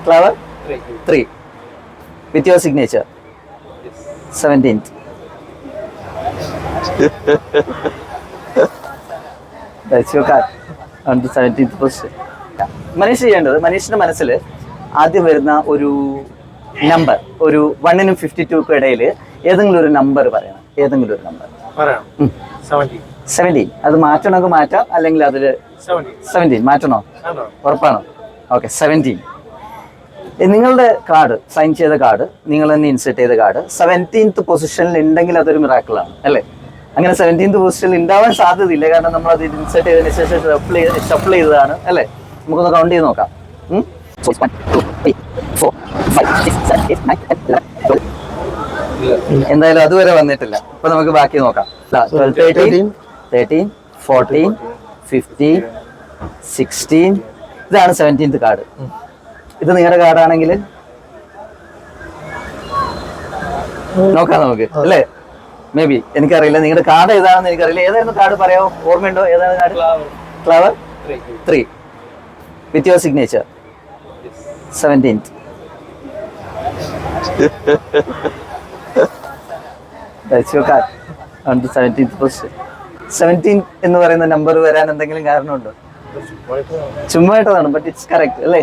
Clover 3 with your signature. 17th. That's your card on the 17th position. Manish ചെയ്യേണ്ടത് മനീഷിന്റെ മനസ്സിൽ ആദ്യം വരുന്ന ഒരു നമ്പർ, ഒരു 1-നും 52-ക്കും ഇടയിൽ ഏതെങ്കിലും ഒരു നമ്പർ പറയണം. ഏതെങ്കിലും ഒരു നമ്പർ 17. അത് മാറ്റണമെങ്കിൽ മാറ്റാം, അല്ലെങ്കിൽ അതിൽ 17 മാറ്റണോ? ഉറപ്പാണോ? ഓക്കെ, 17. നിങ്ങളുടെ കാർഡ്, സൈൻ ചെയ്ത കാർഡ്, നിങ്ങൾ തന്നെ ഇൻസെർട്ട് ചെയ്ത കാർഡ് 17th പൊസിഷനിൽ ഉണ്ടെങ്കിൽ അതൊരു മിറാക്കിളാണ് അല്ലേ? അങ്ങനെ 17th പൊസിഷനിൽ ഉണ്ടാവാൻ സാധ്യതയില്ല, കാരണം നമ്മൾ അത് ഇൻസെർട്ട് ചെയ്തതിന് ശേഷം ഷഫിൾ ചെയ്തതാണ് അല്ലേ? നമുക്കൊന്ന് കൗണ്ട് ചെയ്ത് നോക്കാം. എന്തായാലും അതുവരെ വന്നിട്ടില്ല. അപ്പൊ നമുക്ക് ബാക്കി നോക്കാം. 13, 14, 15, 16. ഇതാണ് 17th കാർഡ്. ഇത് നിങ്ങളുടെ കാർഡാണെങ്കിൽ നോക്കാം നമുക്ക് അല്ലേ? മേ ബി, എനിക്കറിയില്ല നിങ്ങളുടെ കാർഡ് ഏതാണെന്ന് എനിക്കറിയില്ല. ഏതായിരുന്നു കാർഡ് പറയാമോ? ഓർമ്മയുണ്ടോ? ഏതാണ് card? Clover 3 with your signature. 17th. That's your card on the 17th position. 17 എന്ന് പറയുന്ന നമ്പർ വരാൻ എന്തെങ്കിലും കാരണമുണ്ടോ? ചുമ്മായിട്ടതാണ്, ബട്ട് ഇറ്റ്സ് കറക്റ്റ് അല്ലേ?